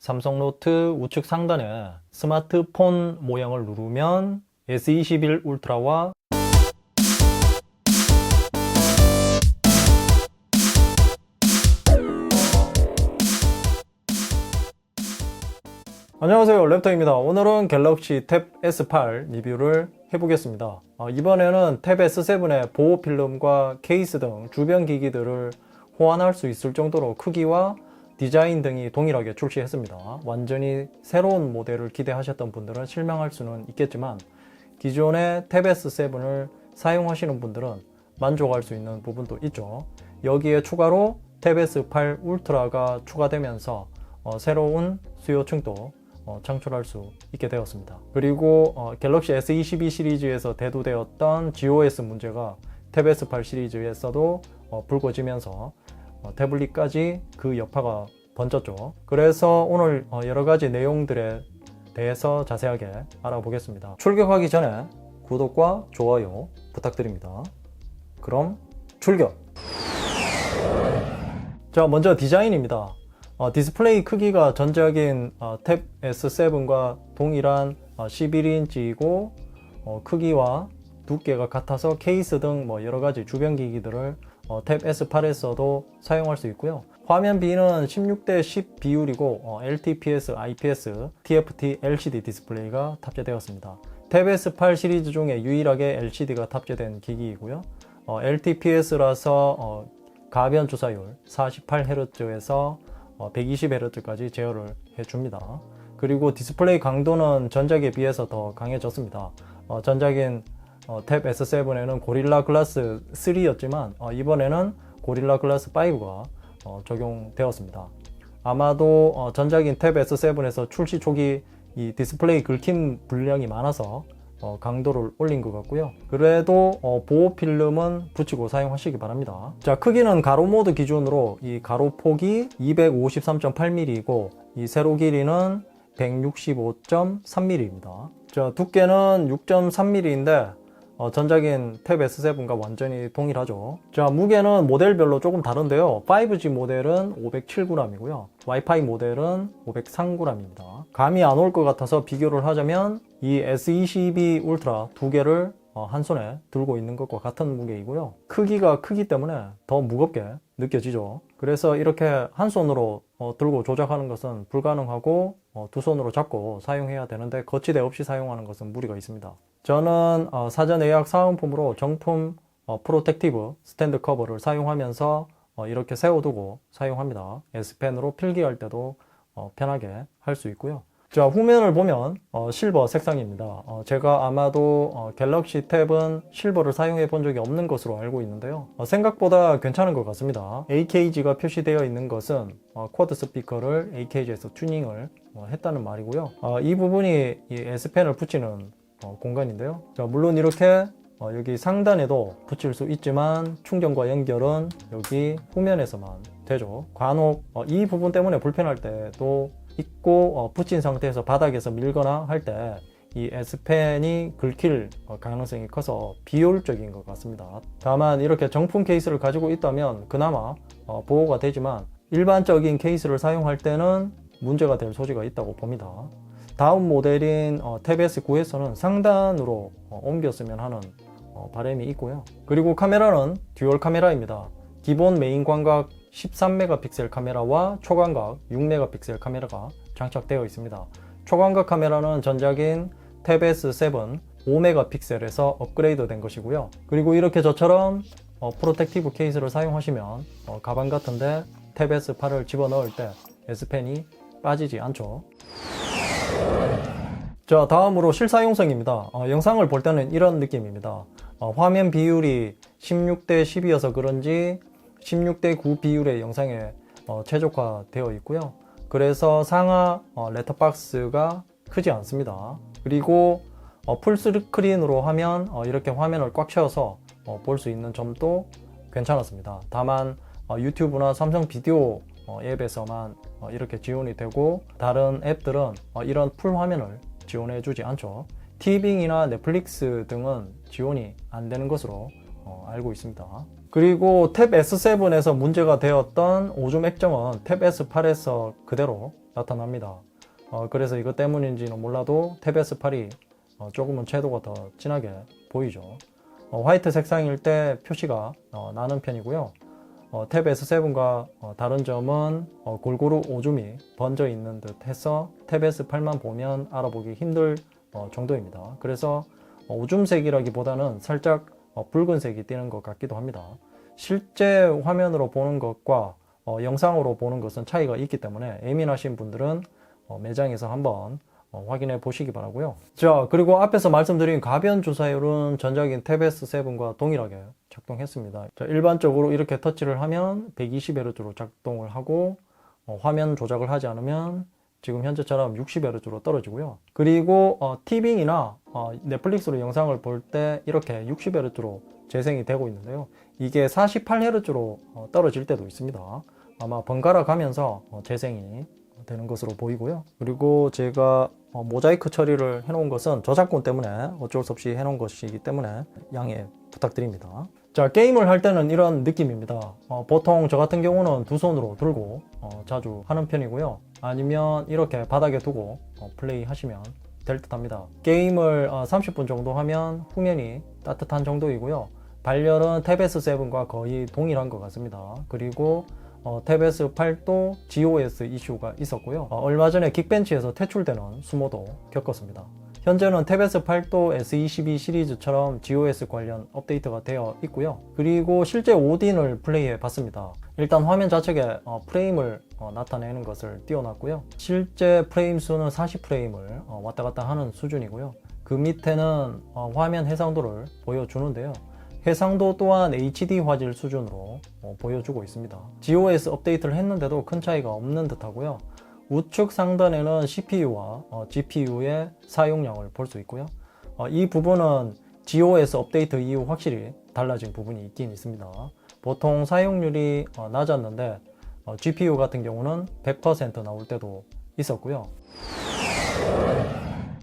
삼성 노트 우측 상단에 스마트폰 모양을 누르면 S21 울트라와 안녕하세요, 랩터입니다. 오늘은 갤럭시 탭 S8 리뷰를 해보겠습니다. 이번에는 탭 S7의 보호 필름과 케이스 등 주변 기기들을 호환할 수 있을 정도로 크기와 디자인 등이 동일하게 출시했습니다. 완전히 새로운 모델을 기대하셨던 분들은 실망할 수는 있겠지만 기존의 탭 S7을 사용하시는 분들은 만족할 수 있는 부분도 있죠. 여기에 추가로 탭 S8 울트라가 추가되면서 새로운 수요층도 창출할 수 있게 되었습니다. 그리고 갤럭시 S22 시리즈에서 대두되었던 GOS 문제가 탭 S8 시리즈에서도 불거지면서 태블릿까지 그 여파가 번졌죠. 그래서 오늘 여러가지 내용들에 대해서 자세하게 알아보겠습니다. 출격하기 전에 구독과 좋아요 부탁드립니다. 그럼 출격! 자, 먼저 디자인입니다. 디스플레이 크기가 전작인 탭 S7과 동일한 11인치이고 크기와 두께가 같아서 케이스 등 여러가지 주변 기기들을 탭 S8에서도 사용할 수 있고요. 화면 비는 16대 10 비율이고 LTPS, IPS, TFT LCD 디스플레이가 탑재되었습니다. 탭 S8 시리즈 중에 유일하게 LCD가 탑재된 기기이고요. LTPS라서 가변 주사율 48Hz에서 120Hz까지 제어를 해줍니다. 그리고 디스플레이 강도는 전작에 비해서 더 강해졌습니다. 전작인 탭 S7에는 고릴라 글라스 3였지만 이번에는 고릴라 글라스 5가 적용되었습니다. 아마도 전작인 탭 S7에서 출시 초기 이 디스플레이 긁힘 분량이 많아서 강도를 올린 것 같고요. 그래도 보호 필름은 붙이고 사용하시기 바랍니다. 자, 크기는 가로 모드 기준으로 이 가로 폭이 253.8mm이고 이 세로 길이는 165.3mm입니다. 자, 두께는 6.3mm인데 전작인 탭 S7과 완전히 동일하죠. 자, 무게는 모델별로 조금 다른데요. 5G 모델은 507g이고요. 와이파이 모델은 503g입니다. 감이 안 올 것 같아서 비교를 하자면 이 S22 울트라 두 개를 한 손에 들고 있는 것과 같은 무게이고요. 크기가 크기 때문에 더 무겁게 느껴지죠. 그래서 이렇게 한 손으로 들고 조작하는 것은 불가능하고 두 손으로 잡고 사용해야 되는데 거치대 없이 사용하는 것은 무리가 있습니다. 저는 사전 예약 사은품으로 정품 프로텍티브 스탠드 커버를 사용하면서 이렇게 세워두고 사용합니다. S펜으로 필기할 때도 편하게 할 수 있고요. 자, 후면을 보면 실버 색상입니다. 제가 아마도 갤럭시 탭은 실버를 사용해 본 적이 없는 것으로 알고 있는데요. 생각보다 괜찮은 것 같습니다. AKG가 표시되어 있는 것은 쿼드 스피커를 AKG에서 튜닝을 했다는 말이고요. 이 부분이 이 S펜을 붙이는 공간인데요. 자, 물론 이렇게 여기 상단에도 붙일 수 있지만 충전과 연결은 여기 후면에서만 되죠. 간혹 이 부분 때문에 불편할 때도 있고 붙인 상태에서 바닥에서 밀거나 할 때 이 S펜이 긁힐 가능성이 커서 비효율적인 것 같습니다. 다만 이렇게 정품 케이스를 가지고 있다면 그나마 보호가 되지만 일반적인 케이스를 사용할 때는 문제가 될 소지가 있다고 봅니다. 다음 모델인 탭 S9에서는 상단으로 옮겼으면 하는 바람이 있고요. 그리고 카메라는 듀얼 카메라입니다. 기본 메인 광각 13메가픽셀 카메라와 초광각 6메가픽셀 카메라가 장착되어 있습니다. 초광각 카메라는 전작인 탭 S7 5메가픽셀에서 업그레이드 된 것이고요. 그리고 이렇게 저처럼 프로텍티브 케이스를 사용하시면 가방 같은데 탭 S8을 집어넣을 때 S펜이 빠지지 않죠. 자, 다음으로 실사용성입니다. 영상을 볼 때는 이런 느낌입니다. 화면 비율이 16대 10이어서 그런지 16대 9 비율의 영상에 최적화되어 있고요. 그래서 상하 렛터박스가 크지 않습니다. 그리고 풀스크린으로 하면 이렇게 화면을 꽉 채워서 볼 수 있는 점도 괜찮았습니다. 다만 유튜브나 삼성 비디오 앱에서만 이렇게 지원이 되고 다른 앱들은 이런 풀 화면을 지원해 주지 않죠. 티빙이나 넷플릭스 등은 지원이 안 되는 것으로 알고 있습니다. 그리고 탭 S7에서 문제가 되었던 오줌 액정은 탭 S8에서 그대로 나타납니다. 그래서 이것 때문인지는 몰라도 탭 S8이 조금은 채도가 더 진하게 보이죠. 화이트 색상일 때 표시가 나는 편이고요. 탭 S7과 다른 점은 골고루 오줌이 번져 있는 듯 해서 탭 S8만 보면 알아보기 힘들 정도입니다. 그래서 오줌색이라기보다는 살짝 붉은색이 띄는 것 같기도 합니다. 실제 화면으로 보는 것과 영상으로 보는 것은 차이가 있기 때문에 예민하신 분들은 매장에서 한번 확인해 보시기 바라고요. 자, 그리고 앞에서 말씀드린 가변 주사율은 전작인 탭 S7과 동일하게 작동했습니다. 자, 일반적으로 이렇게 터치를 하면 120Hz로 작동을 하고 화면 조작을 하지 않으면 지금 현재처럼 60Hz로 떨어지고요. 그리고 티빙이나 넷플릭스로 영상을 볼 때 이렇게 60Hz로 재생이 되고 있는데요. 이게 48Hz로 떨어질 때도 있습니다. 아마 번갈아 가면서 재생이 되는 것으로 보이고요. 그리고 제가 모자이크 처리를 해놓은 것은 저작권 때문에 어쩔 수 없이 해놓은 것이기 때문에 양해 부탁드립니다. 자, 게임을 할 때는 이런 느낌입니다. 보통 저 같은 경우는 두 손으로 들고 자주 하는 편이고요. 아니면 이렇게 바닥에 두고 플레이 하시면 될 듯 합니다. 게임을 30분 정도 하면 후면이 따뜻한 정도이고요. 발열은 탭 S7과 거의 동일한 것 같습니다. 그리고 탭 S8도 GOS 이슈가 있었고요. 얼마 전에 긱벤치에서 퇴출되는 수모도 겪었습니다. 현재는 탭 S8도 S22 시리즈처럼 GOS 관련 업데이트가 되어 있고요. 그리고 실제 오딘을 플레이해 봤습니다. 일단 화면 좌측에 프레임을 나타내는 것을 띄워놨고요. 실제 프레임 수는 40프레임을 왔다 갔다 하는 수준이고요. 그 밑에는 화면 해상도를 보여주는데요. 해상도 또한 HD 화질 수준으로 보여주고 있습니다. GOS 업데이트를 했는데도 큰 차이가 없는 듯 하고요. 우측 상단에는 CPU와 GPU의 사용량을 볼 수 있고요. 이 부분은 GOS 업데이트 이후 확실히 달라진 부분이 있긴 있습니다. 보통 사용률이 낮았는데 GPU 같은 경우는 100% 나올 때도 있었고요.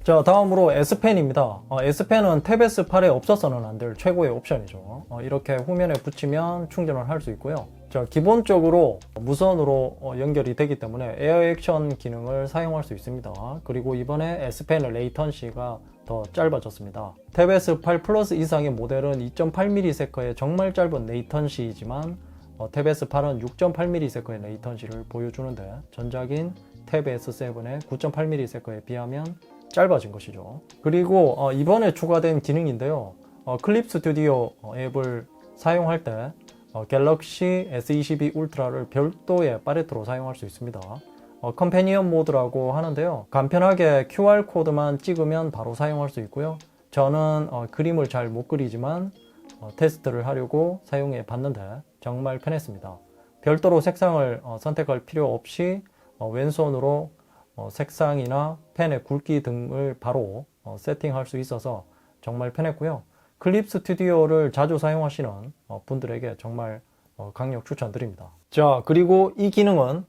자, 다음으로 S펜입니다. S펜은 탭 S8에 없어서는 안 될 최고의 옵션이죠. 이렇게 후면에 붙이면 충전을 할 수 있고요. 자, 기본적으로 무선으로 연결이 되기 때문에 에어 액션 기능을 사용할 수 있습니다. 그리고 이번에 S펜의 레이턴시가 더 짧아졌습니다. 탭 S8 플러스 이상의 모델은 2.8ms의 정말 짧은 레이턴시이지만 탭 S8은 6.8ms의 레이턴시를 보여주는데 전작인 탭 S7의 9.8ms에 비하면 짧아진 것이죠. 그리고 이번에 추가된 기능인데요. 클립 스튜디오 앱을 사용할 때 갤럭시 S22 울트라를 별도의 팔레트로 사용할 수 있습니다. 컴패니언 모드라고 하는데요. 간편하게 QR코드만 찍으면 바로 사용할 수 있고요. 저는 그림을 잘 못 그리지만 테스트를 하려고 사용해 봤는데 정말 편했습니다. 별도로 색상을 선택할 필요 없이 왼손으로 색상이나 펜의 굵기 등을 바로 세팅할 수 있어서 정말 편했고요. 클립 스튜디오를 자주 사용하시는 분들에게 정말 강력 추천드립니다. 자, 그리고 이 기능은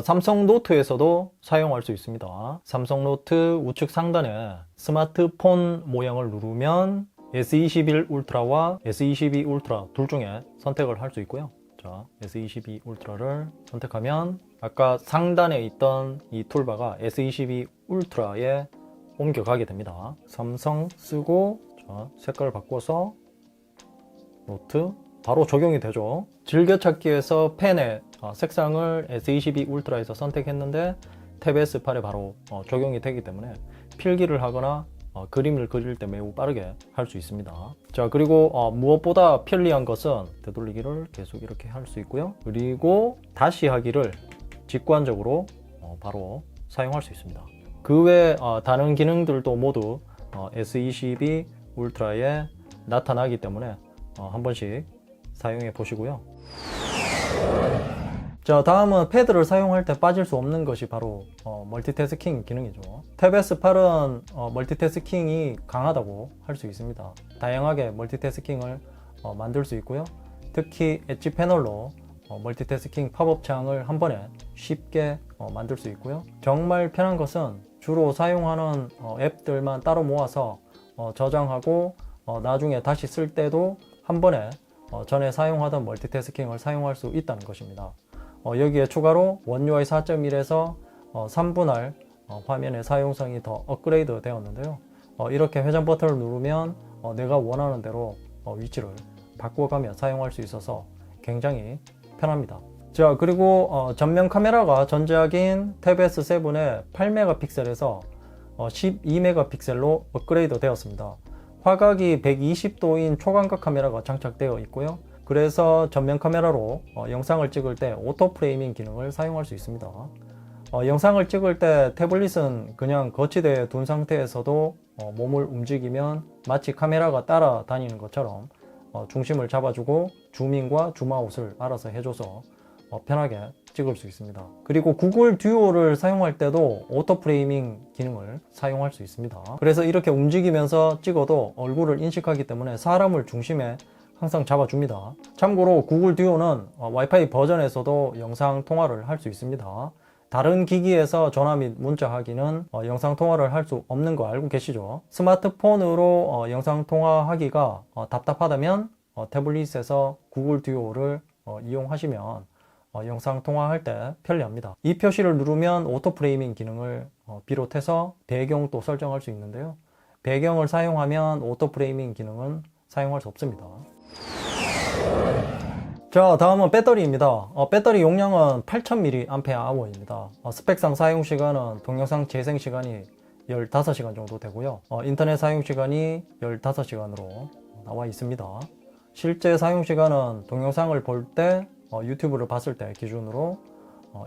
삼성 노트에서도 사용할 수 있습니다. 삼성 노트 우측 상단에 스마트폰 모양을 누르면 S21 울트라와 S22 울트라 둘 중에 선택을 할 수 있고요. 자, S22 울트라를 선택하면 아까 상단에 있던 이 툴바가 S22 울트라에 옮겨가게 됩니다. 삼성 쓰고 자, 색깔을 바꿔서 노트 바로 적용이 되죠. 즐겨찾기에서 펜의 색상을 S22 울트라에서 선택했는데 탭 S8에 바로 적용이 되기 때문에 필기를 하거나 그림을 그릴 때 매우 빠르게 할 수 있습니다. 자, 그리고 무엇보다 편리한 것은 되돌리기를 계속 이렇게 할 수 있고요. 그리고 다시 하기를 직관적으로 바로 사용할 수 있습니다. 그 외 다른 기능들도 모두 S22 울트라에 나타나기 때문에 한 번씩 사용해 보시고요. 자, 다음은 패드를 사용할 때 빠질 수 없는 것이 바로 멀티태스킹 기능이죠. 탭 S8은 멀티태스킹이 강하다고 할 수 있습니다. 다양하게 멀티태스킹을 만들 수 있고요. 특히 엣지 패널로 멀티태스킹 팝업 창을 한 번에 쉽게 만들 수 있고요. 정말 편한 것은 주로 사용하는 앱들만 따로 모아서 저장하고 나중에 다시 쓸 때도 한 번에 전에 사용하던 멀티태스킹을 사용할 수 있다는 것입니다. 여기에 추가로 One UI 4.1에서 3분할 화면의 사용성이 더 업그레이드 되었는데요. 이렇게 회전 버튼을 누르면 내가 원하는 대로 위치를 바꿔가며 사용할 수 있어서 굉장히 편합니다. 자, 그리고 전면 카메라가 전작인 탭 S7의 8메가픽셀에서 12메가픽셀로 업그레이드 되었습니다. 화각이 120도인 초광각 카메라가 장착되어 있고요. 그래서 전면 카메라로 영상을 찍을 때 오토 프레이밍 기능을 사용할 수 있습니다. 영상을 찍을 때 태블릿은 그냥 거치대에 둔 상태에서도 몸을 움직이면 마치 카메라가 따라다니는 것처럼 중심을 잡아주고 줌인과 줌아웃을 알아서 해줘서 편하게 찍을 수 있습니다. 그리고 구글 듀오를 사용할 때도 오토 프레이밍 기능을 사용할 수 있습니다. 그래서 이렇게 움직이면서 찍어도 얼굴을 인식하기 때문에 사람을 중심에 항상 잡아줍니다. 참고로 구글 듀오는 와이파이 버전에서도 영상 통화를 할 수 있습니다. 다른 기기에서 전화 및 문자 하기는 영상 통화를 할 수 없는 거 알고 계시죠? 스마트폰으로 영상 통화하기가 답답하다면 태블릿에서 구글 듀오를 이용하시면 영상 통화할 때 편리합니다. 이 표시를 누르면 오토 프레이밍 기능을 비롯해서 배경도 설정할 수 있는데요. 배경을 사용하면 오토 프레이밍 기능은 사용할 수 없습니다. 자, 다음은 배터리입니다. 배터리 용량은 8000mAh입니다. 스펙상 사용시간은 동영상 재생시간이 15시간 정도 되고요. 인터넷 사용시간이 15시간으로 나와 있습니다. 실제 사용시간은 동영상을 볼 때 유튜브를 봤을 때 기준으로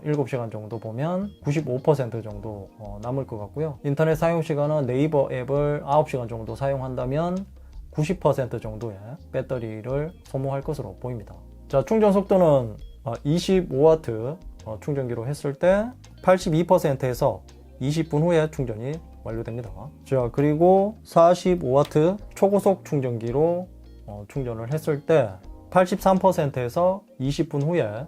7시간 정도 보면 95% 정도 남을 것 같고요. 인터넷 사용시간은 네이버 앱을 9시간 정도 사용한다면 90% 정도의 배터리를 소모할 것으로 보입니다. 자, 충전 속도는 25W 충전기로 했을 때 82%에서 20분 후에 충전이 완료됩니다. 자, 그리고 45W 초고속 충전기로 충전을 했을 때 83%에서 20분 후에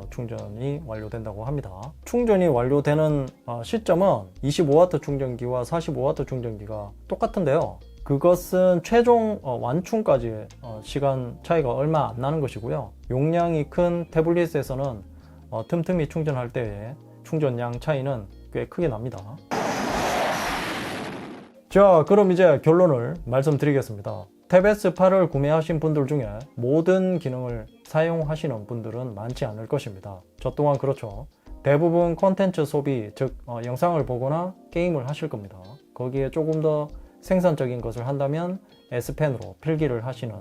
충전이 완료된다고 합니다. 충전이 완료되는 시점은 25W 충전기와 45W 충전기가 똑같은데요. 그것은 최종 완충까지 시간 차이가 얼마 안 나는 것이고요. 용량이 큰 태블릿에서는 틈틈이 충전할 때의 충전량 차이는 꽤 크게 납니다. 자, 그럼 이제 결론을 말씀드리겠습니다. 탭 S8을 구매하신 분들 중에 모든 기능을 사용하시는 분들은 많지 않을 것입니다. 저 또한 그렇죠. 대부분 콘텐츠 소비, 즉 영상을 보거나 게임을 하실 겁니다. 거기에 조금 더 생산적인 것을 한다면 S펜으로 필기를 하시는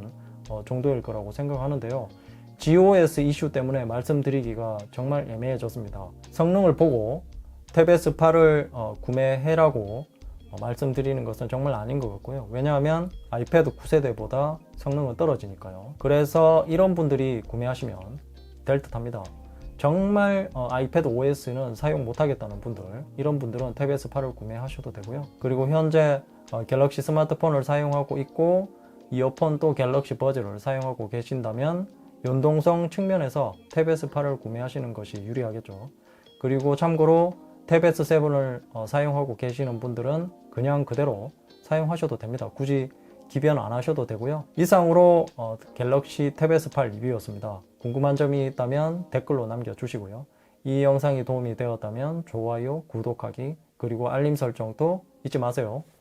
정도일 거라고 생각하는데요. GOS 이슈 때문에 말씀드리기가 정말 애매해졌습니다. 성능을 보고 탭 S8을 구매해라고 말씀드리는 것은 정말 아닌 것 같고요. 왜냐하면 아이패드 9세대보다 성능은 떨어지니까요. 그래서 이런 분들이 구매하시면 될 듯합니다. 정말 아이패드 OS는 사용 못하겠다는 분들, 이런 분들은 탭 S8을 구매하셔도 되고요. 그리고 현재 갤럭시 스마트폰을 사용하고 있고 이어폰도 갤럭시 버즈를 사용하고 계신다면 연동성 측면에서 탭 S8을 구매하시는 것이 유리하겠죠. 그리고 참고로 탭 S7을 사용하고 계시는 분들은 그냥 그대로 사용하셔도 됩니다. 굳이 기변 안 하셔도 되고요. 이상으로 갤럭시 탭 S8 리뷰였습니다. 궁금한 점이 있다면 댓글로 남겨주시고요. 이 영상이 도움이 되었다면 좋아요, 구독하기, 그리고 알림 설정도 잊지 마세요.